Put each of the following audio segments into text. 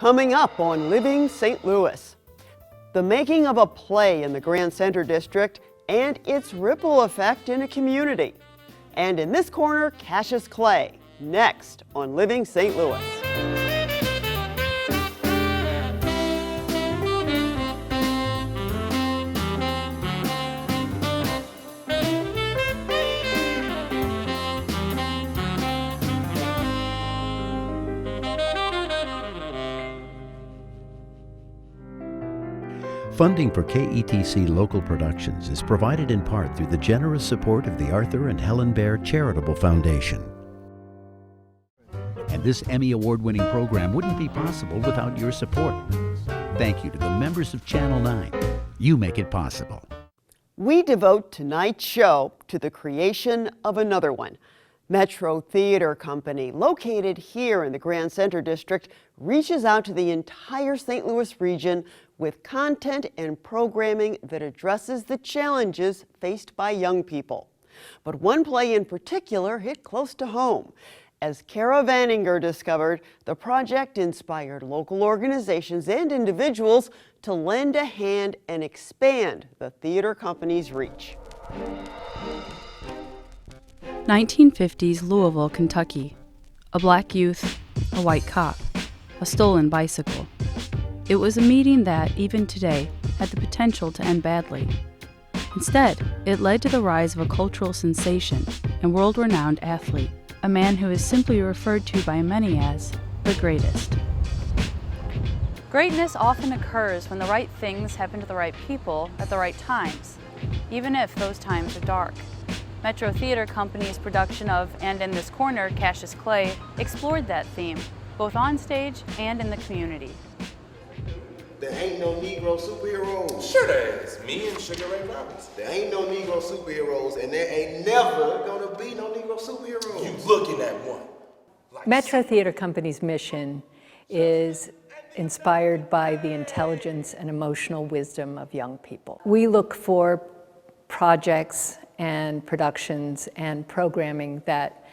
Coming up on Living St. Louis, the making of a play in the Grand Center District and its ripple effect in a community. And in this corner, Cassius Clay, next on Living St. Louis. Funding for KETC local productions is provided in part through the generous support of the Arthur and Helen Baer Charitable Foundation. And this Emmy Award-winning program wouldn't be possible without your support. Thank you to the members of Channel 9. You make it possible. We devote tonight's show to the creation of another one. Metro Theater Company, located here in the Grand Center District, reaches out to the entire St. Louis region with content and programming that addresses the challenges faced by young people. But one play in particular hit close to home. As Kara Vaninger discovered, the project inspired local organizations and individuals to lend a hand and expand the theater company's reach. 1950s Louisville, Kentucky. A black youth, a white cop, a stolen bicycle. It was a meeting that, even today, had the potential to end badly. Instead, it led to the rise of a cultural sensation and world-renowned athlete, a man who is simply referred to by many as the greatest. Greatness often occurs when the right things happen to the right people at the right times, even if those times are dark. Metro Theater Company's production of And in This Corner, Cassius Clay explored that theme, both on stage and in the community. There ain't no Negro superheroes. Sure there is. Me and Sugar Ray Robinson. There ain't no Negro superheroes, and there ain't never gonna be no Negro superheroes. You looking at one. Metro Theater Company's mission is inspired by the intelligence and emotional wisdom of young people. We look for projects and productions and programming that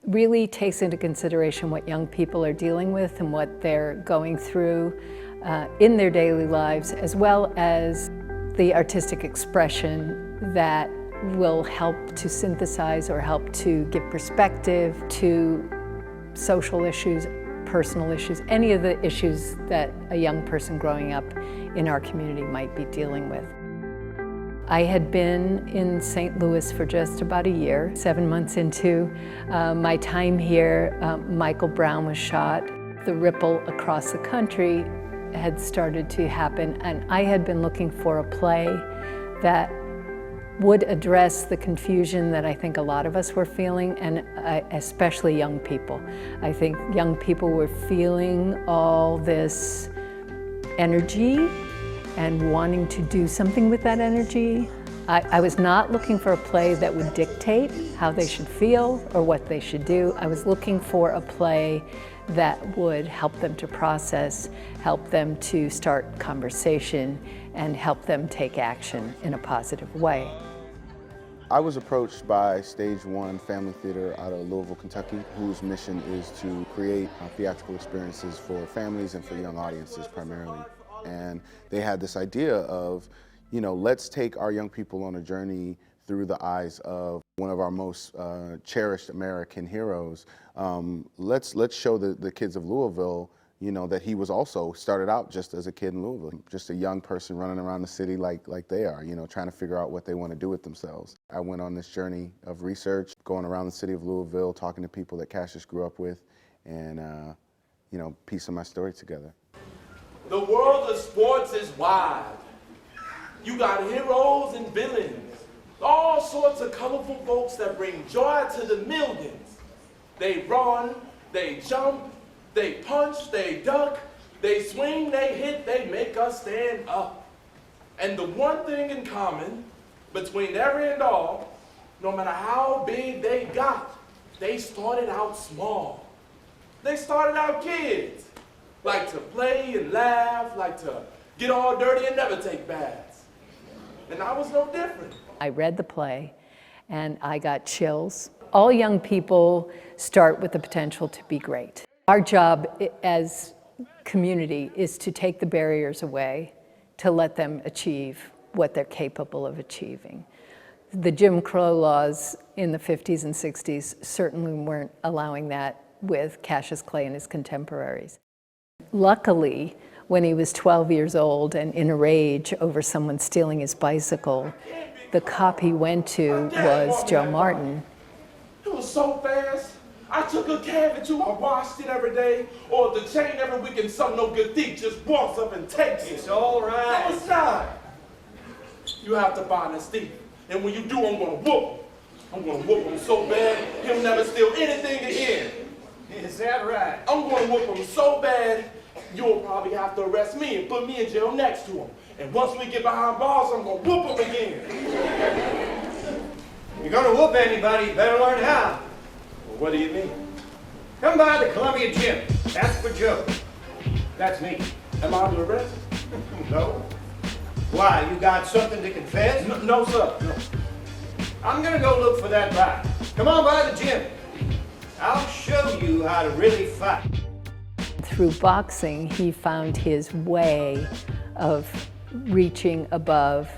really takes into consideration what young people are dealing with and what they're going through in their daily lives, as well as the artistic expression that will help to synthesize or help to give perspective to social issues, personal issues, any of the issues that a young person growing up in our community might be dealing with. I had been in St. Louis for just about a year. 7 months into my time here, Michael Brown was shot. The ripple across the country had started to happen, and I had been looking for a play that would address the confusion that I think a lot of us were feeling, and especially young people. I think young people were feeling all this energy and wanting to do something with that energy. I was not looking for a play that would dictate how they should feel or what they should do. I was looking for a play that would help them to process, help them to start conversation, and help them take action in a positive way. I was approached by Stage One Family Theater out of Louisville, Kentucky, whose mission is to create theatrical experiences for families and for young audiences primarily. And they had this idea of, you know, let's take our young people on a journey through the eyes of one of our most cherished American heroes. Let's show the kids of Louisville, you know, that he was also started out just as a kid in Louisville, just a young person running around the city like they are, you know, trying to figure out what they want to do with themselves. I went on this journey of research, going around the city of Louisville, talking to people that Cassius grew up with, and, you know, piecing my story together. The world of sports is wide. You got heroes and villains, all sorts of colorful folks that bring joy to the millions. They run, they jump, they punch, they duck, they swing, they hit, they make us stand up. And the one thing in common between every and all, no matter how big they got, they started out small. They started out kids, like to play and laugh, like to get all dirty and never take baths. And I was no different. I read the play and I got chills. All young people start with the potential to be great. Our job as community is to take the barriers away, to let them achieve what they're capable of achieving. The Jim Crow laws in the 50s and 60s certainly weren't allowing that with Cassius Clay and his contemporaries. Luckily, when he was 12 years old and in a rage over someone stealing his bicycle, the cop he went to was Joe Martin. It was so fast. I took a cab or two, I washed it every day, or the chain every week, and some no good thief just walks up and takes it. It's all right. No, it's not. You have to find this thief, and when you do, I'm gonna whoop him. I'm gonna whoop him so bad, he'll never steal anything again. Is that right? I'm gonna whoop him so bad, you'll probably have to arrest me and put me in jail next to him. And once we get behind bars, I'm gonna whoop him again. If you're gonna whoop anybody, you better learn how. Well, what do you mean? Come by the Columbia Gym. Ask for Joe. That's me. Am I under arrest? No. Why, you got something to confess? No, sir. No. I'm gonna go look for that bike. Come on by the gym. I'll show you how to really fight. Through boxing, he found his way of reaching above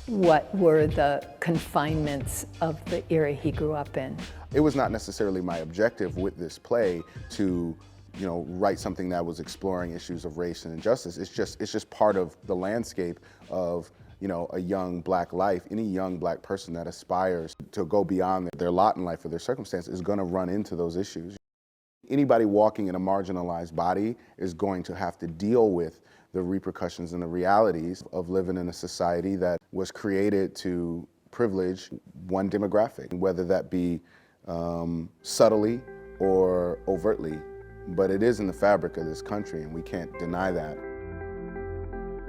what were the confinements of the era he grew up in. It was not necessarily my objective with this play to, write something that was exploring issues of race and injustice. It's just part of the landscape of, a young black life. Any young black person that aspires to go beyond their lot in life or their circumstance is going to run into those issues. Anybody walking in a marginalized body is going to have to deal with the repercussions and the realities of living in a society that was created to privilege one demographic, whether that be subtly or overtly. But it is in the fabric of this country, and we can't deny that.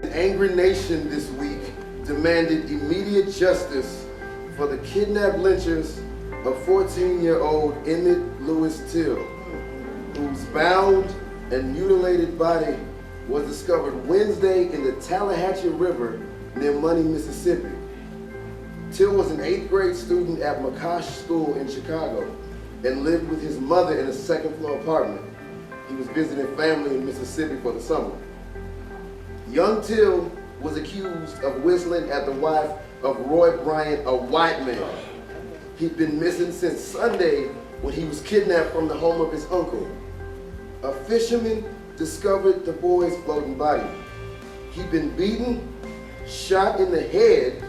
An angry nation this week demanded immediate justice for the kidnapped lynchers of 14-year-old Emmett Lewis Till, whose bound and mutilated body was discovered Wednesday in the Tallahatchie River near Money, Mississippi. Till was an 8th grade student at McCosh School in Chicago and lived with his mother in a second-floor apartment. He was visiting family in Mississippi for the summer. Young Till was accused of whistling at the wife of Roy Bryant, a white man. He'd been missing since Sunday when he was kidnapped from the home of his uncle. A fisherman discovered the boy's floating body. He'd been beaten, shot in the head,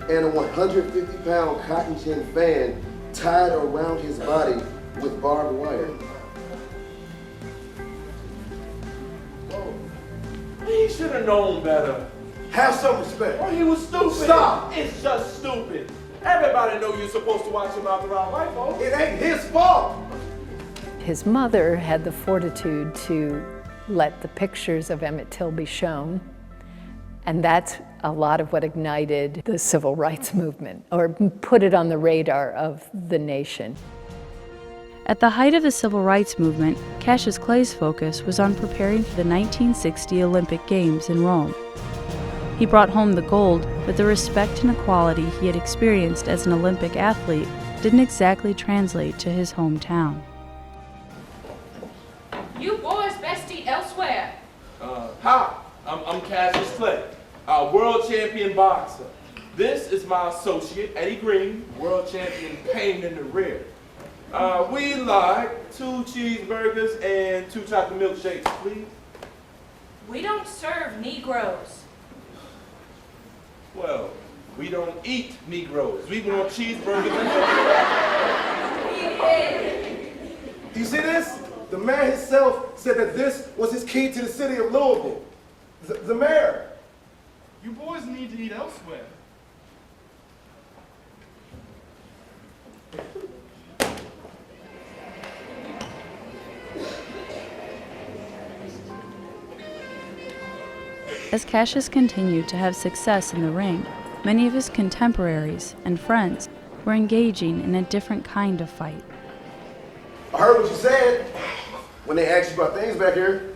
and a 150-pound cotton gin fan tied around his body with barbed wire. He should have known better. Have some respect. Oh, he was stupid. Stop. It's just stupid. Everybody know you're supposed to watch your mouth around white folks. It ain't his fault. His mother had the fortitude to let the pictures of Emmett Till be shown, and that's a lot of what ignited the civil rights movement, or put it on the radar of the nation. At the height of the civil rights movement, Cassius Clay's focus was on preparing for the 1960 Olympic Games in Rome. He brought home the gold, but the respect and equality he had experienced as an Olympic athlete didn't exactly translate to his hometown. You boys best eat elsewhere. Hi, I'm Cassius Clay, a world champion boxer. This is my associate, Eddie Green, world champion pain in the rear. We like 2 cheeseburgers and 2 chocolate milkshakes, please. We don't serve Negroes. Well, we don't eat Negroes. We want cheeseburgers and Do you see this? The mayor himself said that this was his key to the city of Louisville. The mayor. You boys need to eat elsewhere. As Cassius continued to have success in the ring, many of his contemporaries and friends were engaging in a different kind of fight. I heard what you said when they asked you about things back here.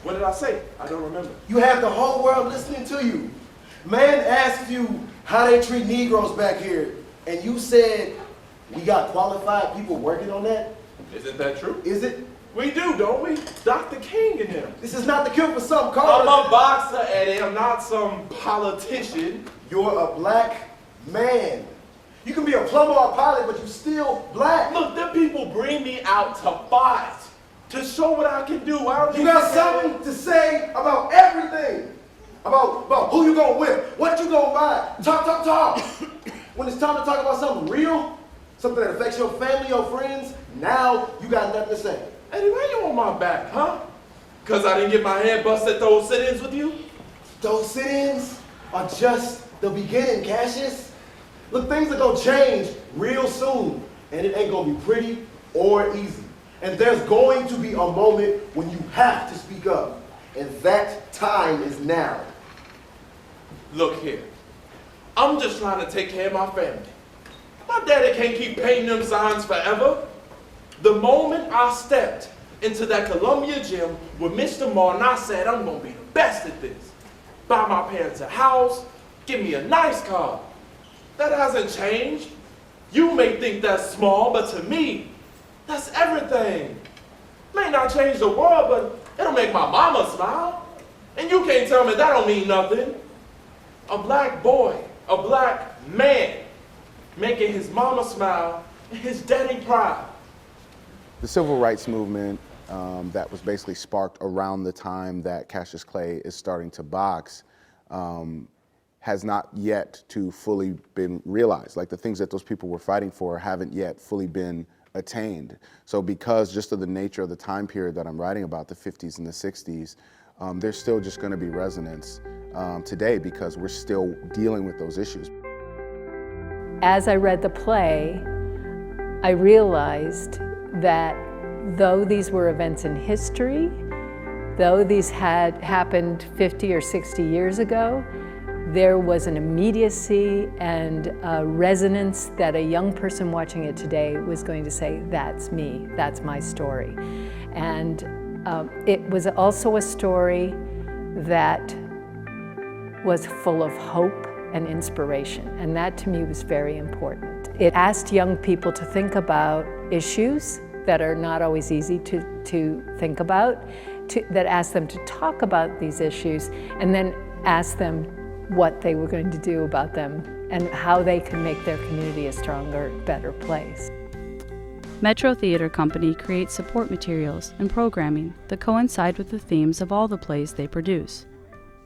what did I say? I don't remember. You have the whole world listening to you. Man asked you how they treat Negroes back here, and you said we got qualified people working on that. Isn't that true? Is it? We do, don't we? Dr. King and him. This is not the cure for some I'm cause. a boxer, Eddie. I'm not some politician. You're a black man. You can be a plumber or a pilot, but you're still black. Look, them people bring me out to fight, to show what I can do. I don't You got something to say about everything. About who you gonna whip, what you gonna buy. Talk. When it's time to talk about something real, something that affects your family, your friends, now you got nothing to say. Eddie, why you on my back, huh? Because I didn't get my head busted at those sit-ins with you? Those sit-ins are just the beginning, Cassius. Look, things are gonna change real soon, and it ain't gonna be pretty or easy. And there's going to be a moment when you have to speak up, and that time is now. Look here, I'm just trying to take care of my family. My daddy can't keep painting them signs forever. The moment I stepped into that Columbia gym with Mr. Martin, I said, I'm gonna be the best at this. Buy my parents a house, give me a nice car. That hasn't changed. You may think that's small, but to me, that's everything. May not change the world, but it'll make my mama smile. And you can't tell me that don't mean nothing. A black boy, a black man, making his mama smile and his daddy proud. The civil rights movement that was basically sparked around the time that Cassius Clay is starting to box has not yet to fully been realized. Like the things that those people were fighting for haven't yet fully been attained. So because just of the nature of the time period that I'm writing about, the 50s and the 60s, there's still just gonna be resonance today because we're still dealing with those issues. As I read the play, I realized that though these were events in history, though these had happened 50 or 60 years ago, there was an immediacy and a resonance that a young person watching it today was going to say, that's me, that's my story. And it was also a story that was full of hope and inspiration, and that to me was very important. It asked young people to think about issues that are not always easy to think about, that asked them to talk about these issues, and then asked them what they were going to do about them and how they can make their community a stronger, better place. Metro Theater Company creates support materials and programming that coincide with the themes of all the plays they produce,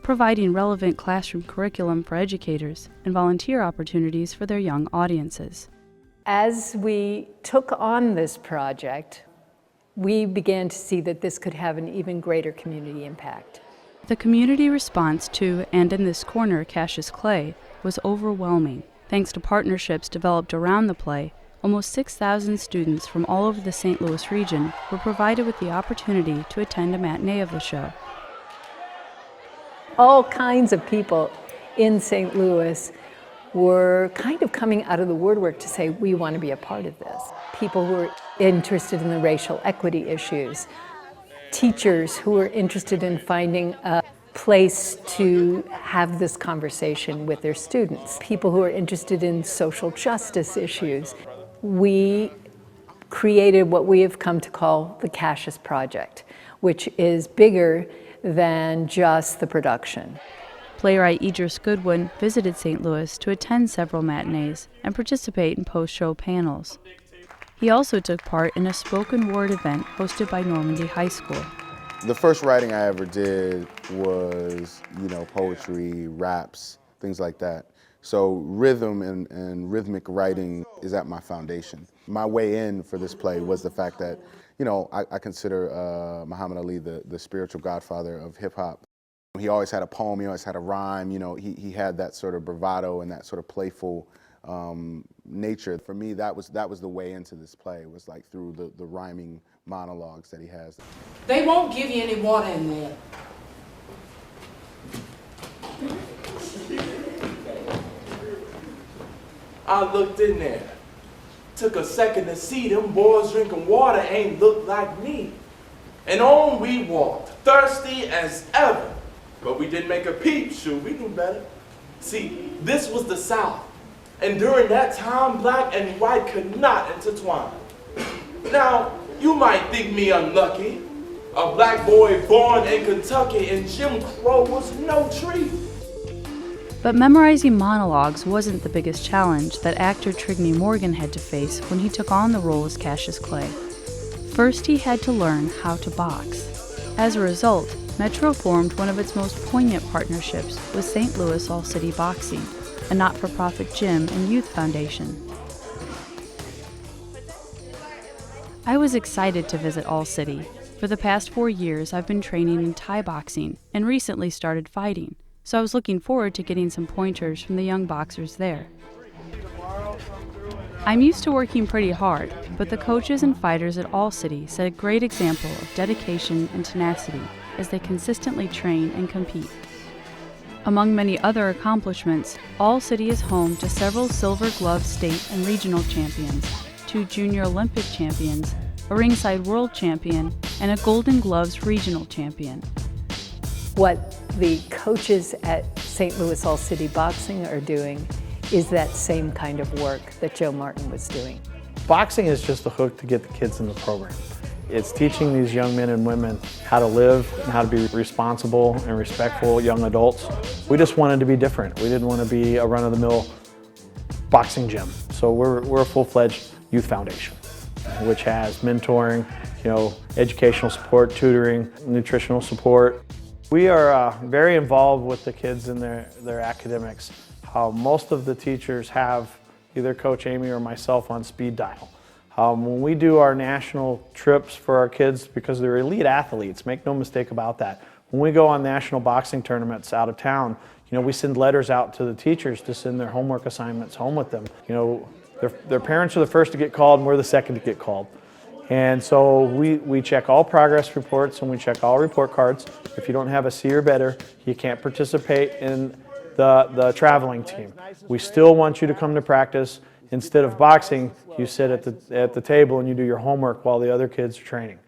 providing relevant classroom curriculum for educators and volunteer opportunities for their young audiences. As we took on this project, we began to see that this could have an even greater community impact. The community response to And in This Corner, Cassius Clay was overwhelming. Thanks to partnerships developed around the play, almost 6,000 students from all over the St. Louis region were provided with the opportunity to attend a matinee of the show. All kinds of people in St. Louis were kind of coming out of the woodwork to say, we want to be a part of this. People who were interested in the racial equity issues, teachers who were interested in finding a place to have this conversation with their students, people who are interested in social justice issues. We created what we have come to call the Cassius Project, which is bigger than just the production. Playwright Idris Goodwin visited St. Louis to attend several matinees and participate in post-show panels. He also took part in a spoken word event hosted by Normandy High School. The first writing I ever did was, poetry, raps, things like that. So rhythm and rhythmic writing is at my foundation. My way in for this play was the fact that, I consider Muhammad Ali the spiritual godfather of hip hop. He always had a poem, he always had a rhyme, he had that sort of bravado and that sort of playful nature. For me, that was the way into this play, was like through the rhyming monologues that he has. They won't give you any water in there. I looked in there, took a second to see them boys drinking water ain't look like me. And on we walked, thirsty as ever. But we didn't make a peep, shoot, we knew better. See, this was the South. And during that time, black and white could not intertwine. Now, You might think me unlucky. A black boy born in Kentucky and Jim Crow was no treat. But memorizing monologues wasn't the biggest challenge that actor Trigney Morgan had to face when he took on the role as Cassius Clay. First, he had to learn how to box. As a result, Metro formed one of its most poignant partnerships with St. Louis All-City Boxing, a not-for-profit gym and youth foundation. I was excited to visit All-City. For the past 4 years, I've been training in Thai boxing and recently started fighting, so I was looking forward to getting some pointers from the young boxers there. I'm used to working pretty hard, but the coaches and fighters at All-City set a great example of dedication and tenacity as they consistently train and compete. Among many other accomplishments, All-City is home to several Silver Glove state and regional champions, 2 Junior Olympic champions, a ringside world champion, and a Golden Gloves regional champion. What the coaches at St. Louis All-City Boxing are doing is that same kind of work that Joe Martin was doing. Boxing is just the hook to get the kids in the program. It's teaching these young men and women how to live and how to be responsible and respectful young adults. We just wanted to be different. We didn't want to be a run-of-the-mill boxing gym. So we're a full-fledged youth foundation, which has mentoring, educational support, tutoring, nutritional support. We are very involved with the kids in their academics. Most of the teachers have either Coach Amy or myself on speed dial. When we do our national trips for our kids, because they're elite athletes, make no mistake about that. When we go on national boxing tournaments out of town, we send letters out to the teachers to send their homework assignments home with them. Their parents are the first to get called and we're the second to get called. And so we check all progress reports and we check all report cards. If you don't have a C or better, you can't participate in the traveling team. We still want you to come to practice. Instead of boxing, you sit at the table and you do your homework while the other kids are training.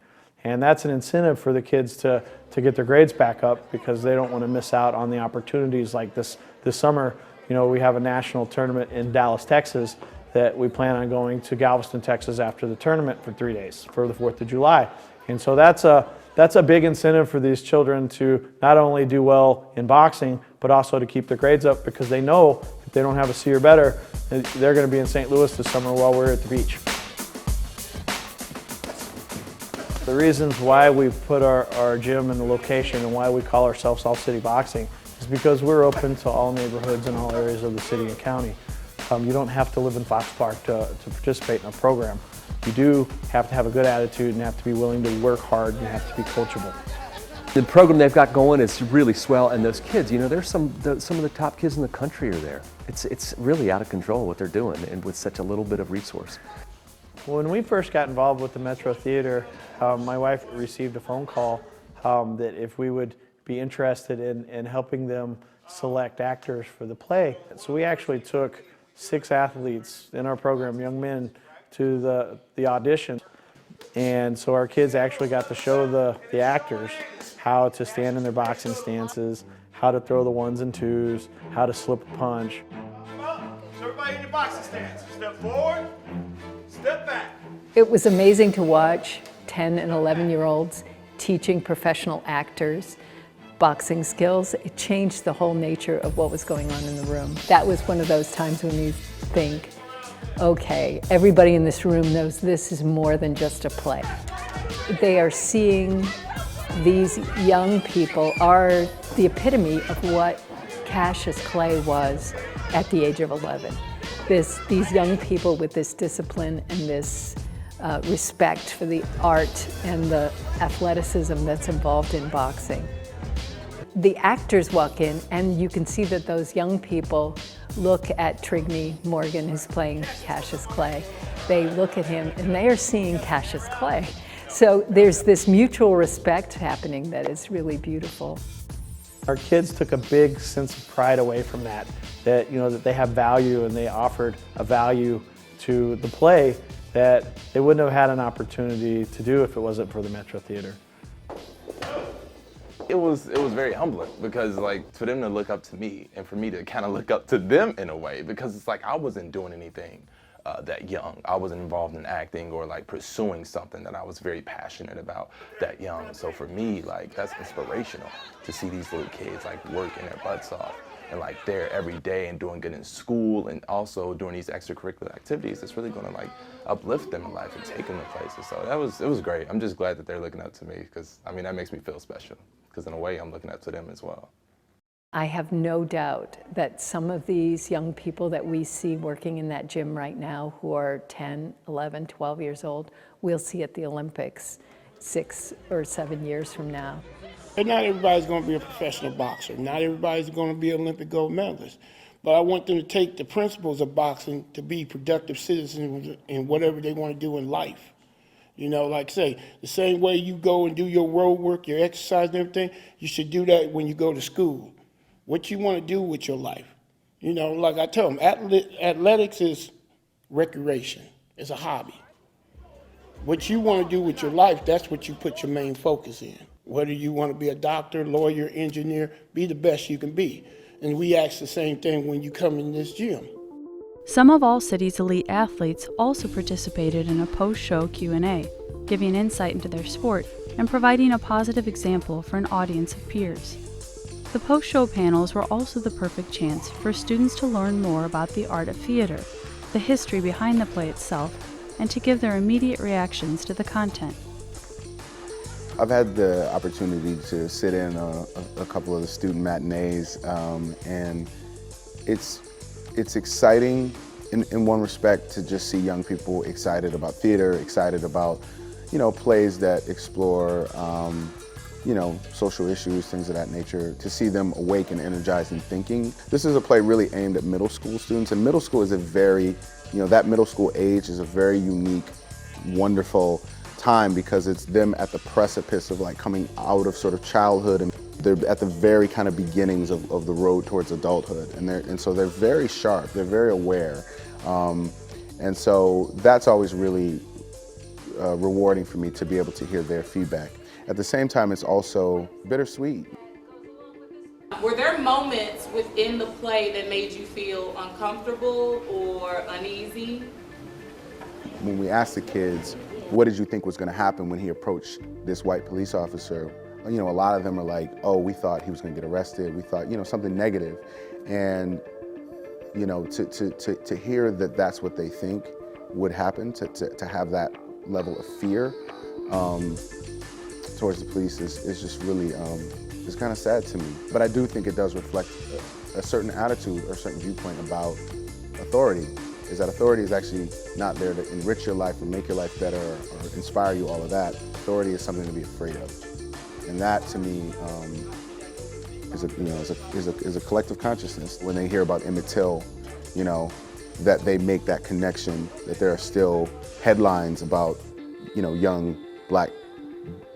And that's an incentive for the kids to get their grades back up because they don't want to miss out on the opportunities like this summer. We have a national tournament in Dallas, Texas, that we plan on going to Galveston, Texas after the tournament for 3 days for the 4th of July. And so that's a big incentive for these children to not only do well in boxing, but also to keep their grades up because they know if they don't have a C or better, they're going to be in St. Louis this summer while we're at the beach. The reasons why we've put our gym in the location and why we call ourselves All-City Boxing is because we're open to all neighborhoods and all areas of the city and county. You don't have to live in Fox Park to participate in a program. You do have to have a good attitude and have to be willing to work hard and have to be coachable. The program they've got going is really swell, and those kids, there's some of the top kids in the country are there. It's really out of control what they're doing, and with such a little bit of resource. When we first got involved with the Metro Theater, my wife received a phone call that if we would be interested in helping them select actors for the play. So we actually took 6 athletes in our program, young men, to the audition. And so our kids actually got to show the actors how to stand in their boxing stances, how to throw the 1s and 2s, how to slip a punch. So everybody in your boxing stance. Step forward, step back. It was amazing to watch 10 and 11-year-olds teaching professional actors boxing skills. It changed the whole nature of what was going on in the room. That was one of those times when you think, okay, everybody in this room knows this is more than just a play. They are seeing these young people are the epitome of what Cassius Clay was at the age of 11. These young people with this discipline and this respect for the art and the athleticism that's involved in boxing. The actors walk in and you can see that those young people look at Trigney Morgan, who's playing Cassius Clay. They look at him and they are seeing Cassius Clay. So there's this mutual respect happening that is really beautiful. Our kids took a big sense of pride away from that that they have value and they offered a value to the play that they wouldn't have had an opportunity to do if it wasn't for the Metro Theater. It was very humbling because for them to look up to me and for me to kind of look up to them in a way because it's I wasn't doing anything that young. I wasn't involved in acting or like pursuing something that I was very passionate about that young. So for me, like, that's inspirational to see these little kids like working their butts off and like there every day and doing good in school and also doing these extracurricular activities. It's really gonna like uplift them in life and take them to places. So it was great. I'm just glad that they're looking up to me because I mean, that makes me feel special because in a way I'm looking up to them as well. I have no doubt that some of these young people that we see working in that gym right now who are 10, 11, 12 years old, we'll see at the Olympics 6 or 7 years from now. And not everybody's going to be a professional boxer. Not everybody's going to be an Olympic gold medalist. But I want them to take the principles of boxing to be productive citizens in whatever they want to do in life. You know, like say, the same way you go and do your road work, your exercise and everything, you should do that when you go to school. What you want to do with your life. You know, like I tell them, athletics is recreation. It's a hobby. What you want to do with your life, that's what you put your main focus in. Whether you want to be a doctor, lawyer, engineer, be the best you can be. And we ask the same thing when you come in this gym. Some of All City's elite athletes also participated in a post-show Q&A, giving insight into their sport and providing a positive example for an audience of peers. The post-show panels were also the perfect chance for students to learn more about the art of theater, the history behind the play itself, and to give their immediate reactions to the content. I've had the opportunity to sit in a couple of the student matinees, and it's exciting in one respect to just see young people excited about theater, excited about, you know, plays that explore you know, social issues, things of that nature, to see them awake and energized and thinking. This is a play really aimed at middle school students, and middle school is a very, you know, that middle school age is a very unique, wonderful time because it's them at the precipice of like coming out of sort of childhood, and they're at the very kind of beginnings of the road towards adulthood, and so they're very sharp, they're very aware, and so that's always really rewarding for me to be able to hear their feedback. At the same time, it's also bittersweet. Were there moments within the play that made you feel uncomfortable or uneasy? When we asked the kids, what did you think was going to happen when he approached this white police officer? You know, a lot of them are like, oh, we thought he was going to get arrested. We thought, you know, something negative. And, you know, to hear that that's what they think would happen, to have that level of fear, towards the police is just really, it's kind of sad to me. But I do think it does reflect a certain attitude or a certain viewpoint about authority, is that authority is actually not there to enrich your life or make your life better or inspire you, all of that. Authority is something to be afraid of. And that to me is a collective consciousness. When they hear about Emmett Till, you know, that they make that connection, that there are still headlines about, you know, young black,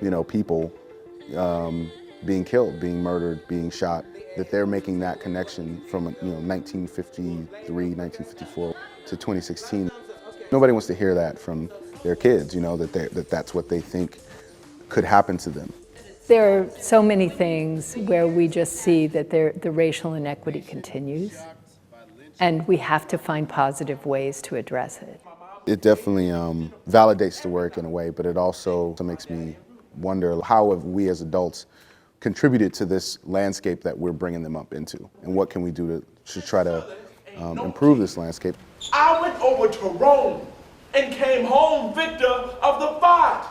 you know, people being killed, being murdered, being shot, that they're making that connection from, you know, 1953, 1954 to 2016. Nobody wants to hear that from their kids, you know, that's what they think could happen to them. There are so many things where we just see that the racial inequity continues, and we have to find positive ways to address it. It definitely validates the work in a way, but it also makes me wonder how have we as adults contributed to this landscape that we're bringing them up into, and what can we do to try to improve this landscape. I went over to Rome and came home victor of the fight,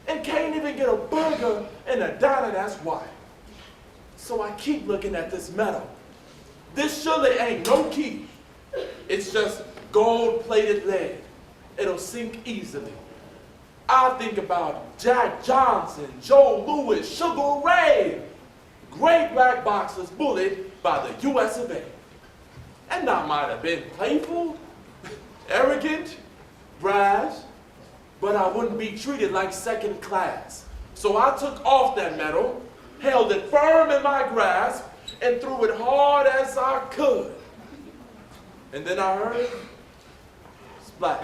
and can't even get a burger in a diner that's white. So I keep looking at this medal. This surely ain't no key. It's just gold-plated lead. It'll sink easily. I think about Jack Johnson, Joe Louis, Sugar Ray, great black boxers bullied by the US of A. And I might have been playful, arrogant, brash, but I wouldn't be treated like second class. So I took off that medal, held it firm in my grasp, and threw it hard as I could. And then I heard splash.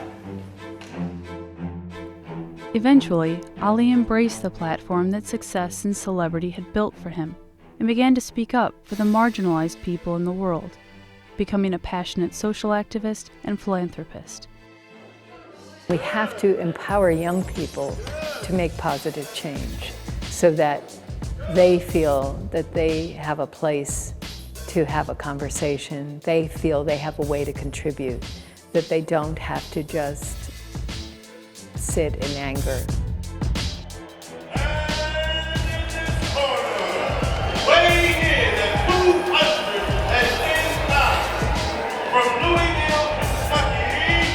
Eventually, Ali embraced the platform that success and celebrity had built for him and began to speak up for the marginalized people in the world, becoming a passionate social activist and philanthropist. We have to empower young people to make positive change so that they feel that they have a place to have a conversation. They feel they have a way to contribute, that they don't have to just sit in anger. Weighing in at 210 pounds from Louisville, Kentucky,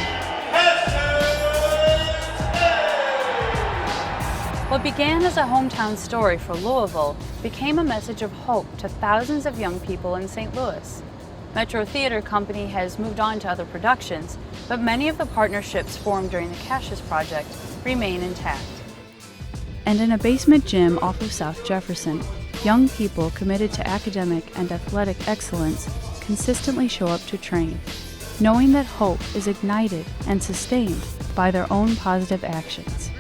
Cassius. What began as a hometown story for Louisville became a message of hope to thousands of young people in St. Louis. Metro Theater Company has moved on to other productions, but many of the partnerships formed during the Cassius project remain intact. And in a basement gym off of South Jefferson, young people committed to academic and athletic excellence consistently show up to train, knowing that hope is ignited and sustained by their own positive actions.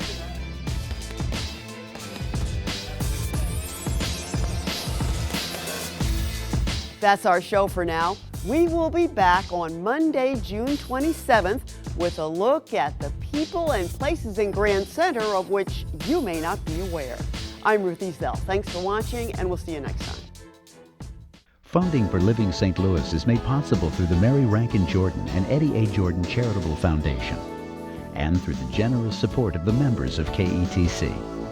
That's our show for now. We will be back on Monday, June 27th with a look at the people and places in Grand Center of which you may not be aware. I'm Ruth Easdell. Thanks for watching, and we'll see you next time. Funding for Living St. Louis is made possible through the Mary Rankin Jordan and Eddie A. Jordan Charitable Foundation and through the generous support of the members of KETC.